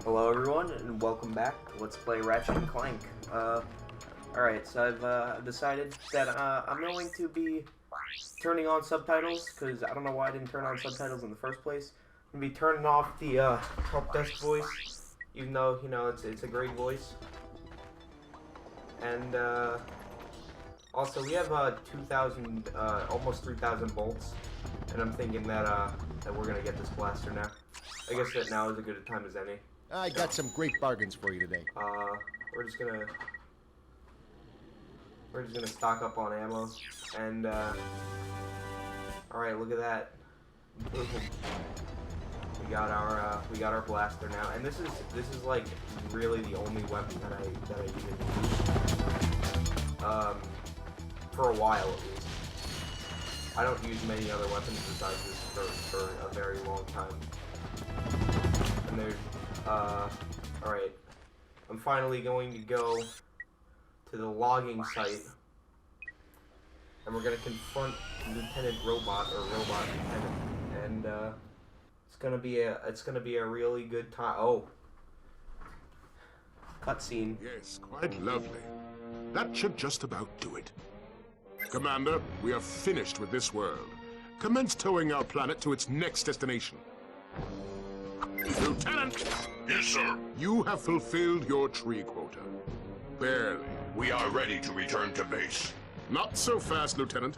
Hello everyone, and welcome back. Let's play Ratchet and Clank. Alright, so I've decided that I'm going to be turning on subtitles, because I don't know why I didn't turn on subtitles in the first place. I'm going to be turning off the help desk voice, even though, you know, it's a great voice. And also we have 2,000, almost 3,000 bolts, and I'm thinking that we're going to get this blaster now. I guess that now is as good a time as any. I got some great bargains for you today. We're just gonna stock up on ammo, and all right, look at that. We got our blaster now, and this is like really the only weapon that I even use. For a while at least. I don't use many other weapons besides this for a very long time. And there's alright. I'm finally going to go to the logging site. And we're gonna confront Lieutenant Robot, or Robot Lieutenant. And it's gonna be a really good time. Oh. Cutscene. Yes, quite lovely. That should just about do it. Commander, we are finished with this world. Commence towing our planet to its next destination. Lieutenant! Yes, sir. You have fulfilled your tree quota. Barely. We are ready to return to base. Not so fast, Lieutenant.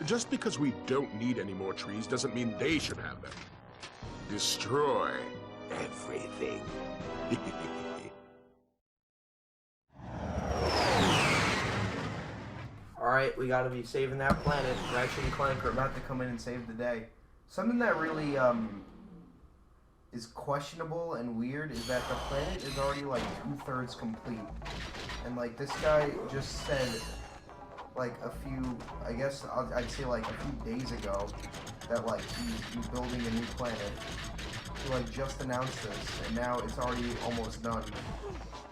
Just because we don't need any more trees doesn't mean they should have them. Destroy everything. Alright, we gotta be saving that planet. Ratchet and Clank are about to come in and save the day. Something that really, is questionable and weird is that the planet is already like 2/3 complete. And like this guy just said like a few, I guess I'd say like a few days ago that like he's building a new planet. He like just announced this and now it's already almost done,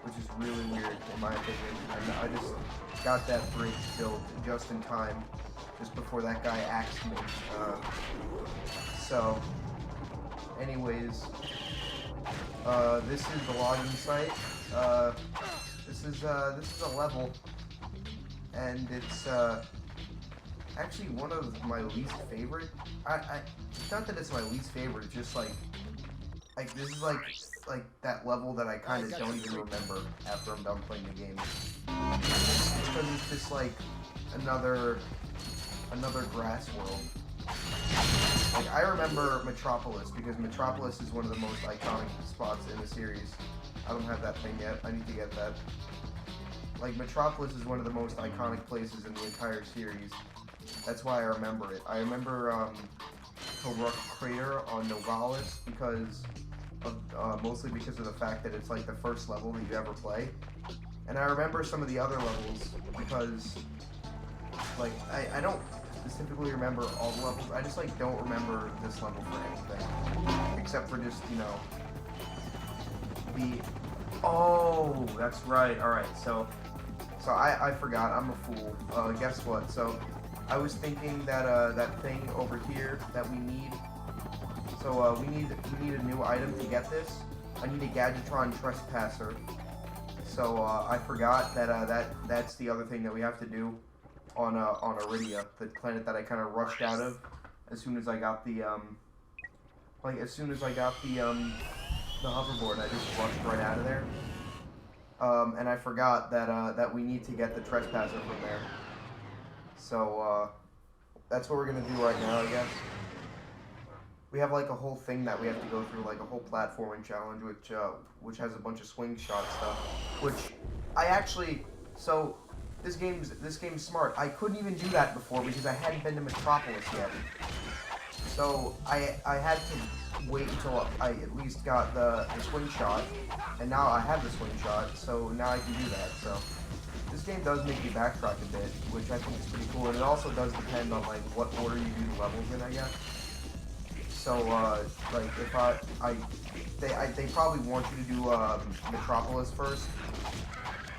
which is really weird in my opinion. And I just got that bridge built just in time, just before that guy axed me. So anyways, this is the logging site. This is a level, and it's actually one of my least favorite. It's not that it's my least favorite. It's just like this is like that level that I kind of don't even remember after I'm done playing the game. It's because it's just like another grass world. Like, I remember Metropolis, because Metropolis is one of the most iconic spots in the series. I don't have that thing yet. I need to get that. Like, Metropolis is one of the most iconic places in the entire series. That's why I remember it. I remember Toruk Crater on Novalis because of mostly because of the fact that it's like the first level that you ever play. And I remember some of the other levels because, like, I don't specifically remember all the levels. I just like don't remember this level for anything, except for just, you know, the. Oh, that's right. All right, so I forgot. I'm a fool. Guess what? So I was thinking that that thing over here that we need. So we need a new item to get this. I need a Gadgetron Trespasser. So I forgot that that's the other thing that we have to do on Iridia, the planet that I kind of rushed out of as soon as I got the the hoverboard. I just rushed right out of there. And I forgot that we need to get the Trespasser from there. So that's what we're gonna do right now, I guess. We have like a whole thing that we have to go through, like a whole platforming challenge, which has a bunch of swing shot stuff. Which I actually This game's smart. I couldn't even do that before because I hadn't been to Metropolis yet. So I had to wait until I at least got the swing shot, and now I have the swing shot, so now I can do that. So this game does make you backtrack a bit, which I think is pretty cool, and it also does depend on like what order you do the levels in, I guess. So like if they probably want you to do Metropolis first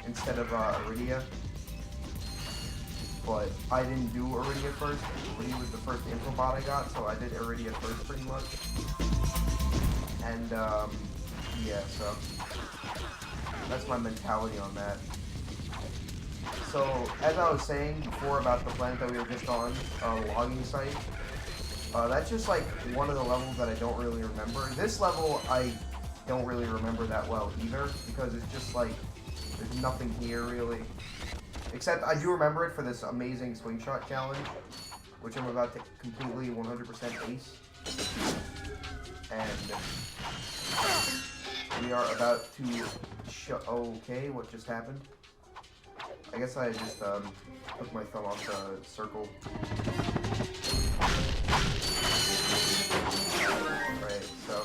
instead of Iridia. But I didn't do Iridia first. Iridia was the first infobot I got, so I did Iridia first pretty much. And Yeah, so that's my mentality on that. So, as I was saying before about the planet that we were just on, logging site, that's just like one of the levels that I don't really remember. This level I don't really remember that well either, because it's just like, there's nothing here really. Except I do remember it for this amazing swing shot challenge, which I'm about to completely 100% ace. And we are about to okay, what just happened? I guess I just took my thumb off the circle. Right, so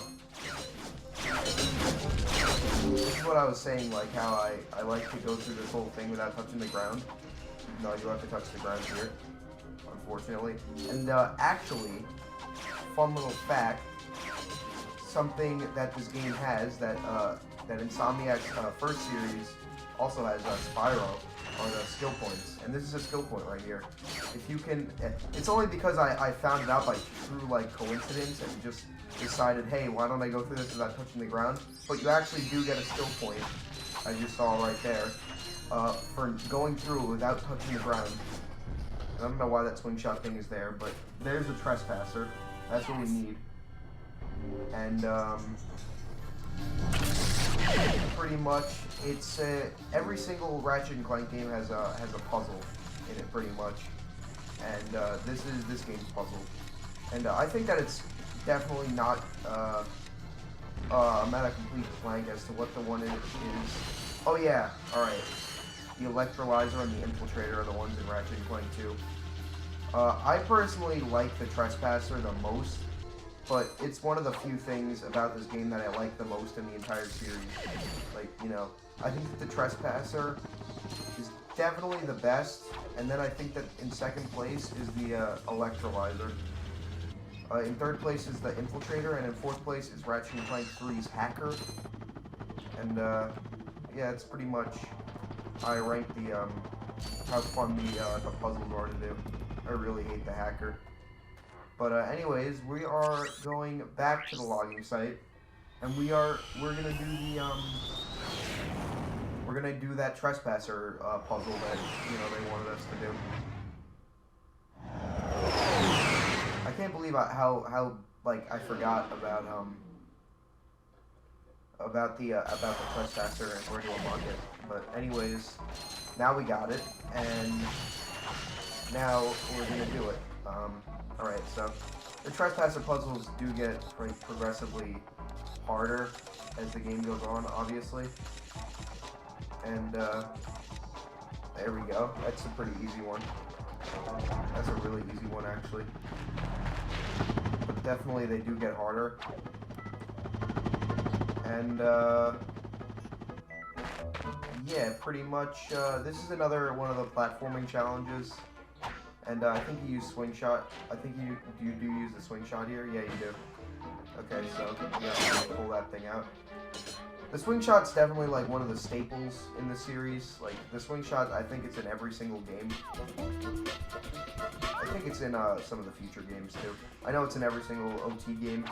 this is what I was saying, like how I like to go through this whole thing without touching the ground. No, I do have to touch the ground here, unfortunately. And actually, fun little fact, something that this game has that that Insomniac's first series also has Spyro, are the skill points. And this is a skill point right here. If you can, it's only because I found it out by true like coincidence and just decided, hey, why don't I go through this without touching the ground? But you actually do get a skill point, I just saw right there, for going through it without touching the ground. I don't know why that swing shot thing is there, but there's a Trespasser. That's what we need. And pretty much, it's every single Ratchet and Clank game has a puzzle in it, pretty much. And this is this game's puzzle. And I think that it's definitely not I'm at a complete blank as to what the one in it is. Oh yeah, all right. The Electrolyzer and the Infiltrator are the ones in Ratchet and Clank 2. I personally like the Trespasser the most, but it's one of the few things about this game that I like the most in the entire series. Like, you know, I think that the Trespasser is definitely the best, and then I think that in second place is the Electrolyzer. In third place is the Infiltrator, and in fourth place is Ratchet and Clank 3's Hacker. And yeah, it's pretty much I rank the how fun the puzzles are to do. I really hate the Hacker. But anyways, we are going back to the logging site, and we're gonna do the we're gonna do that Trespasser puzzle that they wanted us to do. I can't believe how like I forgot about the Trespasser and where to unlock it. But anyways, now we got it, and now we're gonna do it. Alright, so the Trespasser puzzles do get progressively harder as the game goes on, obviously. And there we go. That's a pretty easy one. That's a really easy one, actually. But definitely they do get harder. And yeah, pretty much this is another one of the platforming challenges. And I think you use swing shot. I think you do use the swing shot here. Yeah, you do. Okay, so yeah, I'm gonna pull that thing out. The swing shot's definitely like one of the staples in the series. Like the swing shot, I think it's in every single game. I think it's in some of the future games too. I know it's in every single OT game.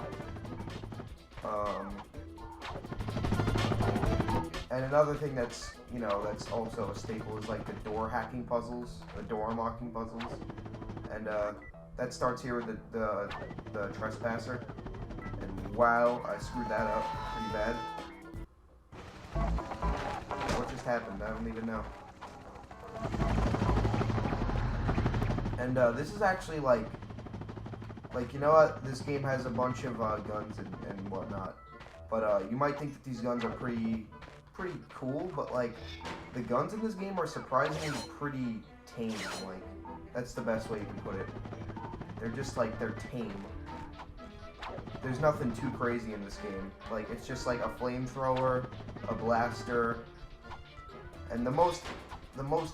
And another thing that's, that's also a staple is like the door hacking puzzles, the door unlocking puzzles. And that starts here with the Trespasser. And wow, I screwed that up pretty bad. What just happened? I don't even know. And this is actually like you know what? This game has a bunch of guns and whatnot. But you might think that these guns are pretty cool, but like the guns in this game are surprisingly pretty tame. Like that's the best way you can put it. They're just like they're tame. There's nothing too crazy in this game. Like it's just like a flamethrower, a blaster, and the most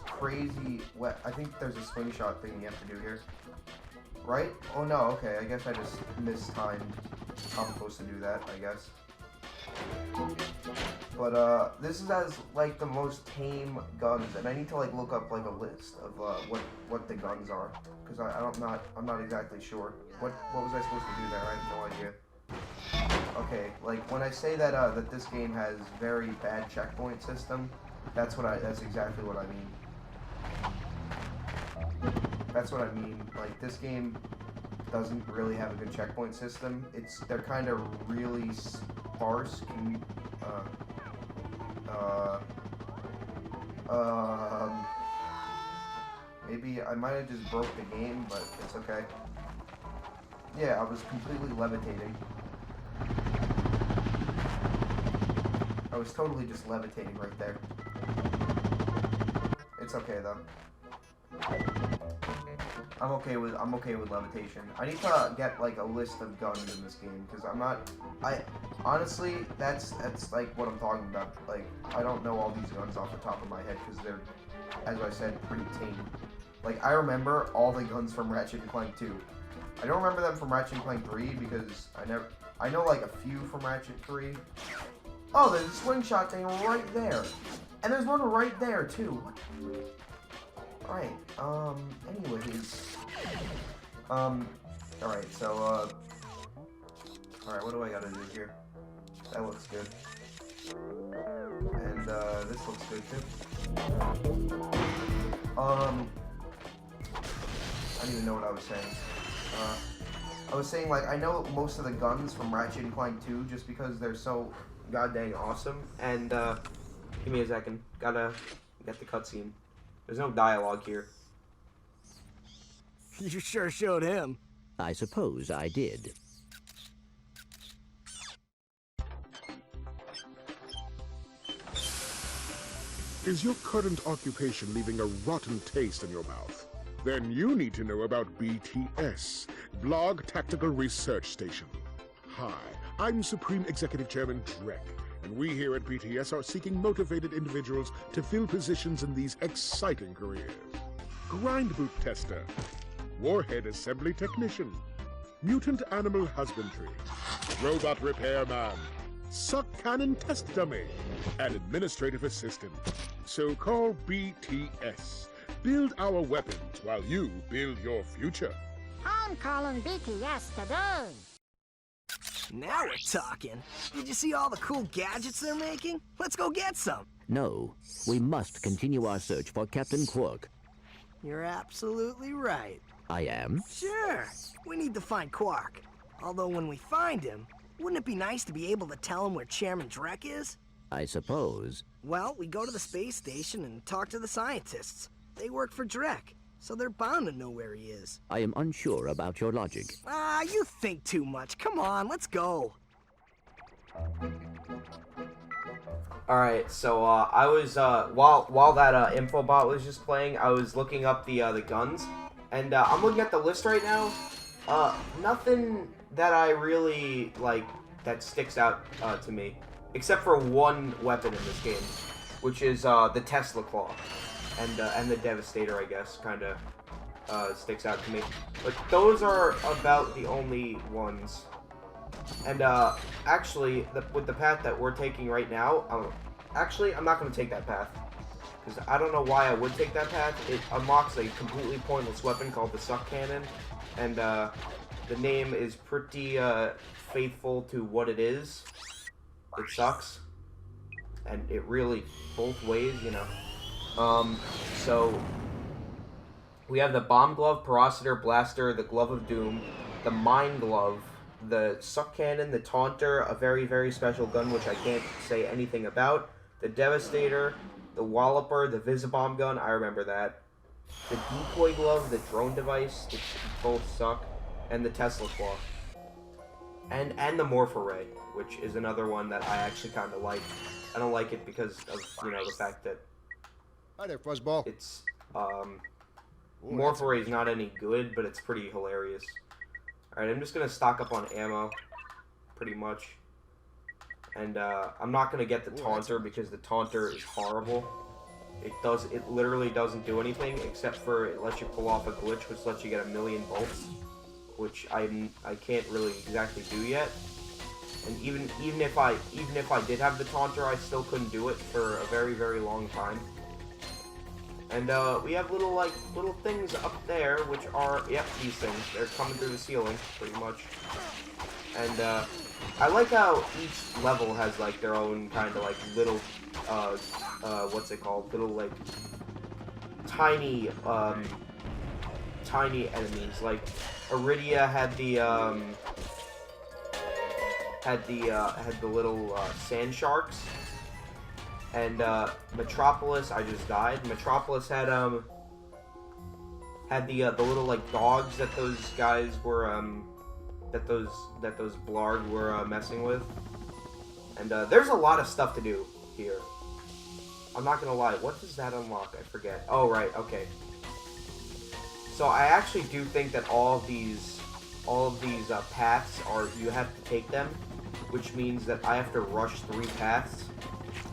crazy. I think there's a swing shot thing you have to do here, right? Oh no, okay. I guess I just mistimed how I'm supposed to do that. I guess. But this has like the most tame guns, and I need to like look up like a list of what the guns are, because I'm not exactly sure. What was I supposed to do there? I have no idea. okay, like when I say that that this game has very bad checkpoint system, that's exactly what I mean. That's what I mean. Like this game doesn't really have a good checkpoint system. They're kind of really sparse. Maybe I might have just broke the game, but it's okay. Yeah, I was completely levitating. I was totally just levitating right there. It's okay though. I'm okay with levitation. I need to get like a list of guns in this game because honestly that's like what I'm talking about. Like I don't know all these guns off the top of my head because they're, as I said, pretty tame. Like I remember all the guns from Ratchet and Clank 2. I don't remember them from Ratchet and Clank 3 because I know like a few from Ratchet 3. Oh, there's a slingshot thing right there. And there's one right there too. Alright, anyways. Alright, so, alright, what do I gotta do here? That looks good. And, this looks good too. I don't even know what I was saying. I was saying, like, I know most of the guns from Ratchet and Clank 2 just because they're so goddamn awesome. And, give me a second. Gotta get the cutscene. There's no dialogue here. You sure showed him. I suppose I did. Is your current occupation leaving a rotten taste in your mouth? Then you need to know about BTS, Blog Tactical Research Station. Hi, I'm Supreme Executive Chairman Drek, and we here at BTS are seeking motivated individuals to fill positions in these exciting careers. Grind boot tester, warhead assembly technician, mutant animal husbandry, robot repairman, suck cannon test dummy, and administrative assistant. So call BTS. Build our weapons while you build your future. I'm calling BTS today. Now we're talking. Did you see all the cool gadgets they're making? Let's go get some. No, we must continue our search for Captain Quark. You're absolutely right. I am? Sure. We need to find Quark. Although when we find him, wouldn't it be nice to be able to tell him where Chairman Drek is? I suppose. Well, we go to the space station and talk to the scientists. They work for Drek, so they're bound to know where he is. I am unsure about your logic. Ah, you think too much. Come on, let's go. Alright, so I was while that infobot was just playing, I was looking up the guns, and I'm looking at the list right now. Nothing that I really like that sticks out to me, except for one weapon in this game, which is the Tesla Claw, and the Devastator, I guess, kind of sticks out to me. But those are about the only ones. And actually, with the path that we're taking right now, actually, I'm not going to take that path. Because I don't know why I would take that path. It unlocks a completely pointless weapon called the Suck Cannon. And the name is pretty faithful to what it is. It sucks. And it really, both ways, you know. So, we have the Bomb Glove, Porositor, Blaster, the Glove of Doom, the Mind Glove, the Suck Cannon, the Taunter, a very, very special gun which I can't say anything about, the Devastator, the Walloper, the Visibomb gun, I remember that, the Decoy Glove, the Drone Device, which both suck, and the Tesla Claw. And the Morpher Ray, which is another one that I actually kind of like. I don't like it because of, you know, the fact that Hi there, Fuzzball. it's, Morpher Ray is not any good, but it's pretty hilarious. Alright, I'm just gonna stock up on ammo, pretty much. And, I'm not gonna get the Taunter because the Taunter is horrible. It literally doesn't do anything except for it lets you pull off a glitch which lets you get 1,000,000 bolts, which I can't really exactly do yet. And even if I did have the Taunter, I still couldn't do it for a very, very long time. And we have little things up there which are, yep, these things. They're coming through the ceiling, pretty much. And I like how each level has like their own kind of like little, what's it called? Little like tiny, tiny enemies. Like Iridia had the little sand sharks, and Metropolis. I just died. Metropolis had the little like dogs that those guys were that those Blarg were messing with. And there's a lot of stuff to do here. I'm not gonna lie. What does that unlock? I forget. Oh right, okay. So I actually do think that all of these paths are, you have to take them, which means that I have to rush 3 paths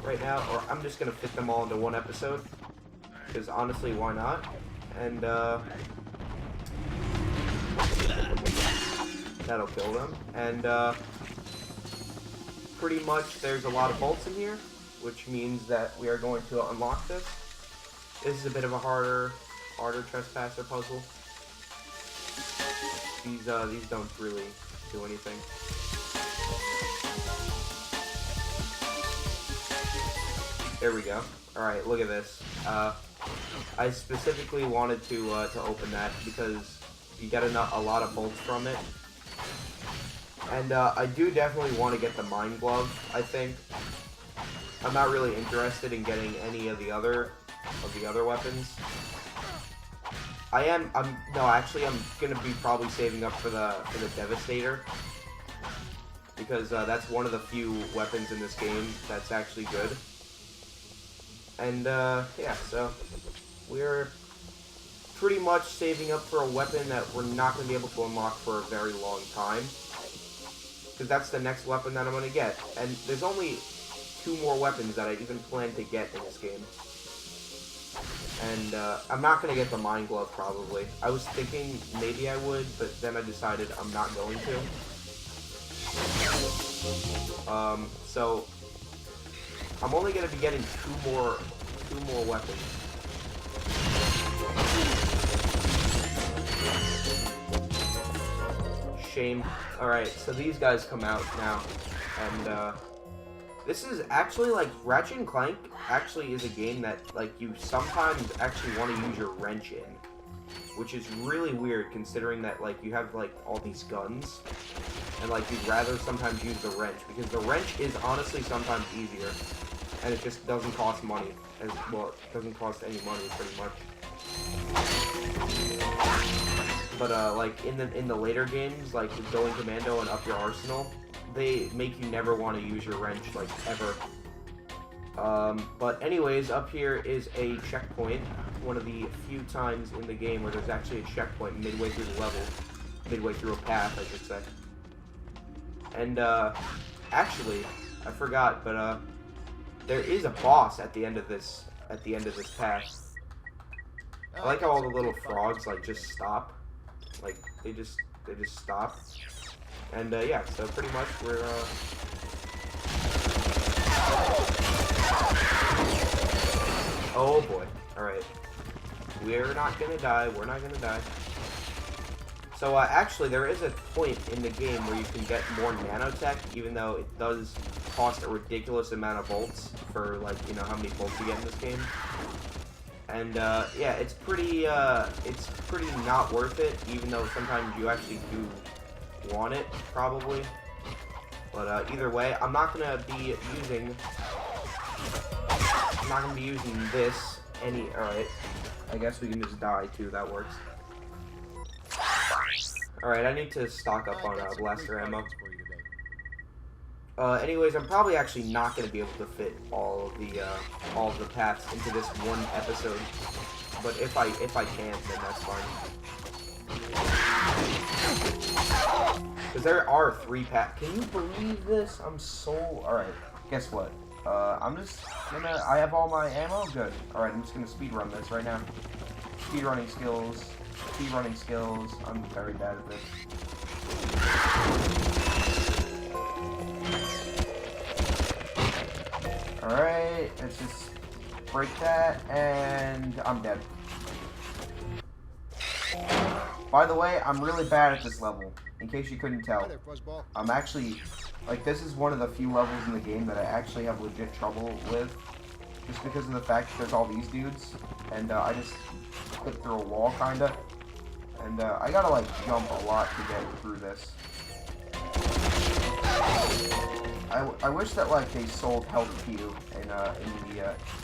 right now, or I'm just gonna fit them all into one episode. Because honestly, why not? And that'll kill them. And pretty much there's a lot of bolts in here, which means that we are going to unlock this. This is a bit of a harder trespasser puzzle. These don't really do anything. There we go. Alright, look at this. I specifically wanted to open that because you get a lot of bolts from it. And I do definitely want to get the Mind Glove, I think. I'm not really interested in getting any of the other weapons. I'm gonna be probably saving up for the Devastator. Because that's one of the few weapons in this game that's actually good. And yeah, so we're pretty much saving up for a weapon that we're not going to be able to unlock for a very long time. Because that's the next weapon that I'm going to get. And there's only 2 more weapons that I even plan to get in this game. And I'm not going to get the Mind Glove probably. I was thinking maybe I would, but then I decided I'm not going to. So I'm only going to be getting 2 more weapons. Shame. Alright, so these guys come out now, and this is actually, like, Ratchet and Clank actually is a game that, like, you sometimes actually want to use your wrench in, which is really weird considering that, like, you have, like, all these guns, and, like, you'd rather sometimes use the wrench, because the wrench is honestly sometimes easier, and it just doesn't cost money, as well, it doesn't cost any money, pretty much. But, like, in the later games, like, Going Commando and Up Your Arsenal, they make you never want to use your wrench, like, ever. But anyways, up here is a checkpoint, one of the few times in the game where there's actually a checkpoint midway through the level, midway through a path, I should say. And, actually, I forgot, but, there is a boss at the end of this path. I like how all the little frogs, like, just stop. Like, they just stop. And, yeah, so pretty much we're, oh boy. Alright. We're not gonna die. We're not gonna die. So, actually, there is a point in the game where you can get more nanotech, even though it does cost a ridiculous amount of volts for, like, you know, how many volts you get in this game. And, yeah, it's pretty not worth it, even though sometimes you actually do want it, probably. But, either way, I'm not gonna be using this alright. I guess we can just die, too, that works. Alright, I need to stock up on, blaster ammo. Anyways, I'm probably actually not going to be able to fit all of the paths into this one episode. But if I can, then that's fine. Because there are 3 paths. Can you believe this? I'm so... Alright, guess what? I'm just gonna... I have all my ammo? Good. Alright, I'm just gonna speedrun this right now. Speedrunning skills. Speedrunning skills. I'm very bad at this. Alright, let's just break that, and I'm dead. By the way, I'm really bad at this level, in case you couldn't tell. I'm actually Like, this is one of the few levels in the game that I actually have legit trouble with. Just because of the fact that there's all these dudes. And I just clip through a wall, kinda. And I gotta, like, jump a lot to get through this. I wish that, like, they sold health to you in the,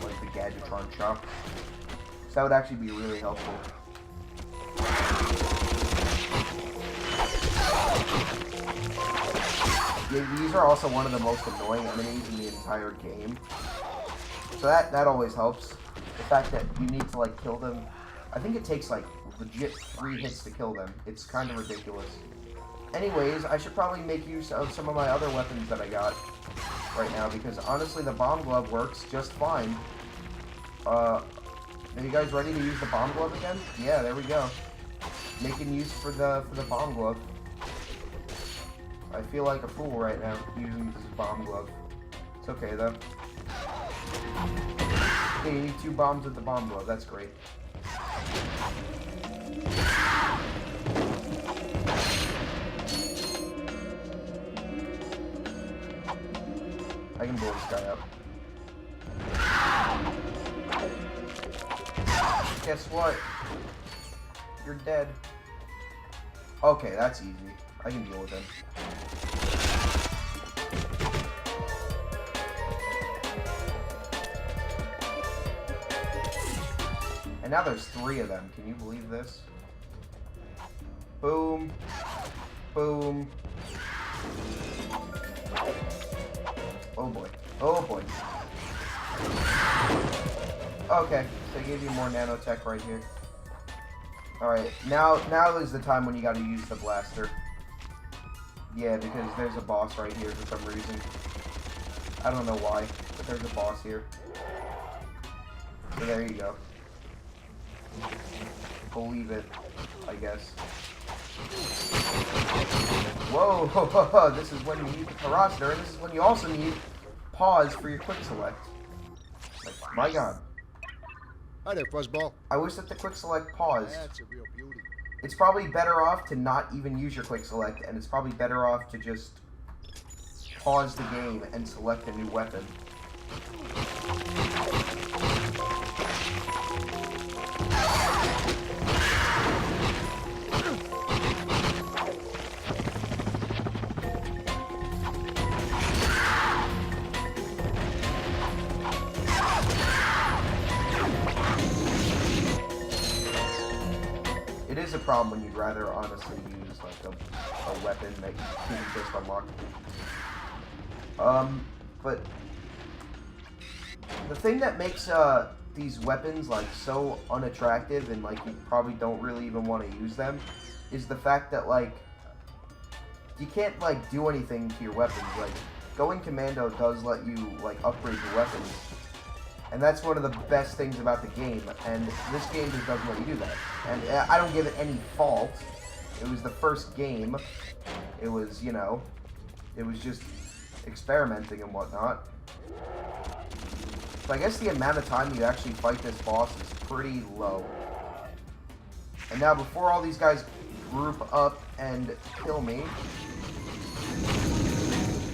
like, the Gadgetron shop. So that would actually be really helpful. Yeah, these are also one of the most annoying enemies in the entire game. So that always helps. The fact that you need to, like, kill them. I think it takes, like, legit 3 hits to kill them. It's kind of ridiculous. Anyways, I should probably make use of some of my other weapons that I got right now, because honestly the bomb glove works just fine. Are you guys ready to use the bomb glove again? Yeah, there we go. Making use for the bomb glove. I feel like a fool right now using this bomb glove. It's okay though. Okay, you need 2 bombs with the bomb glove. That's great. I can blow this guy up. Guess what? You're dead. Okay, that's easy. I can deal with him. And now there's 3 of them. Can you believe this? Boom. Boom. Oh boy. Oh boy. Okay, so they gave you more nanotech right here. Alright, now is the time when you gotta use the blaster. Yeah, because there's a boss right here for some reason. I don't know why, but there's a boss here. So there you go. Believe it, I guess. Whoa, this is when you need the capacitor, and this is when you also need pause for your quick select. Like, my god. Hi there, Fuzzball. I wish that the quick select paused. That's a real beauty. It's probably better off to not even use your quick select, and it's probably better off to just pause the game and select a new weapon. It is a problem when you'd rather honestly use like a weapon that you can just unlock. But the thing that makes these weapons like so unattractive and like you probably don't really even want to use them is the fact that like you can't like do anything to your weapons. Like going commando does let you like upgrade your weapons. And that's one of the best things about the game, and this game just doesn't let you do that. And I don't give it any fault. It was the first game. It was, you know, it was just experimenting and whatnot. So I guess the amount of time you actually fight this boss is pretty low. And now before all these guys group up and kill me,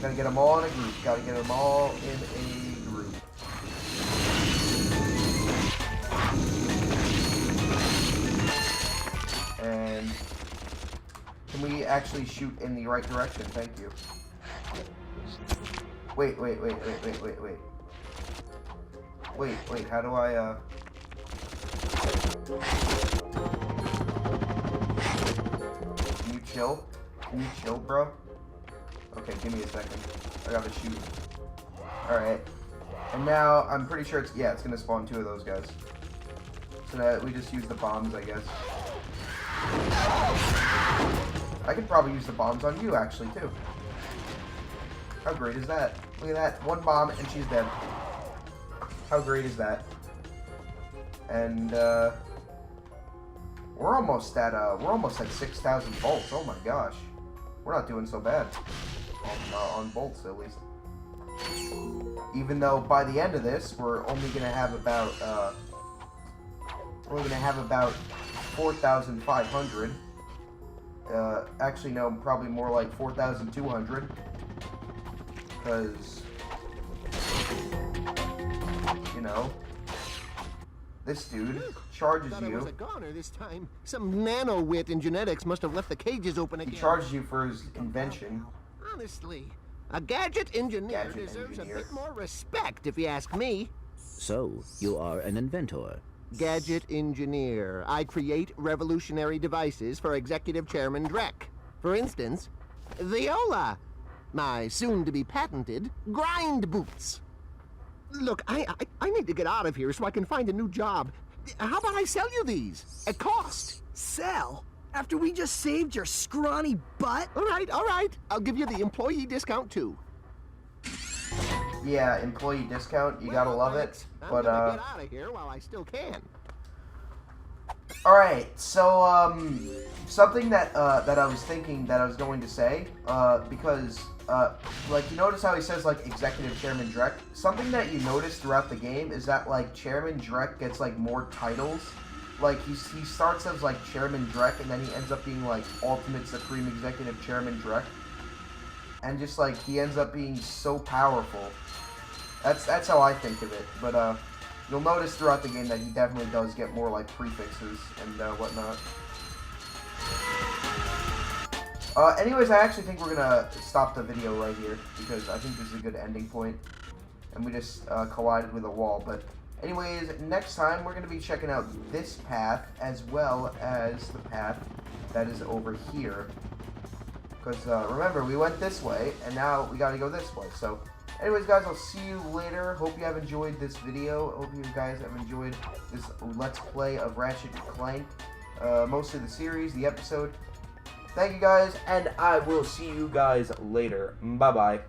gotta get them all in a group. Gotta get them all in a group. And can we actually shoot in the right direction? Thank you. Wait, how do I, Can you chill? Can you chill, bro? Okay, give me a second. I gotta shoot. Alright. And now, I'm pretty sure it's gonna spawn 2 of those guys. So that we just use the bombs, I guess. I could probably use the bombs on you, actually, too. How great is that? Look at that. 1 bomb, and she's dead. How great is that? And, we're almost at 6,000 volts. Oh my gosh. We're not doing so bad. On volts, at least. Even though, by the end of this, we're only gonna have about, 4,500. Actually, no, probably more like 4,200. because, you know, this dude charges Thought I was you. a goner this time. Some nano-wit in genetics must have left the cages open He again. charges you for his invention. Honestly, a gadget engineer Gadget deserves engineer. a bit more respect, if you ask me. So, you are an inventor. Gadget engineer. I create revolutionary devices for Executive Chairman Drek. For instance, Viola, my soon-to-be patented grind boots. Look, I need to get out of here so I can find a new job. How about I sell you these at cost? Sell? After we just saved your scrawny butt? All right. I'll give you the employee discount too. Yeah, employee discount. You gotta love it. I'm But gonna get out of here while I still can. all right. So something that that I was thinking that I was going to say because like you notice how he says like Executive Chairman Drek. Something that you notice throughout the game is that like Chairman Drek gets like more titles. Like he starts as like Chairman Drek and then he ends up being like Ultimate Supreme Executive Chairman Drek. And just like he ends up being so powerful. That's how I think of it. But you'll notice throughout the game that he definitely does get more like prefixes and whatnot. Anyways, I actually think we're gonna stop the video right here because I think this is a good ending point. And we just collided with a wall. But anyways, next time we're gonna be checking out this path as well as the path that is over here. Because remember, we went this way, and now we gotta go this way. So, anyways, guys, I'll see you later. Hope you have enjoyed this video. Hope you guys have enjoyed this Let's Play of Ratchet and Clank. Mostly the series, the episode. Thank you guys, and I will see you guys later. Bye-bye.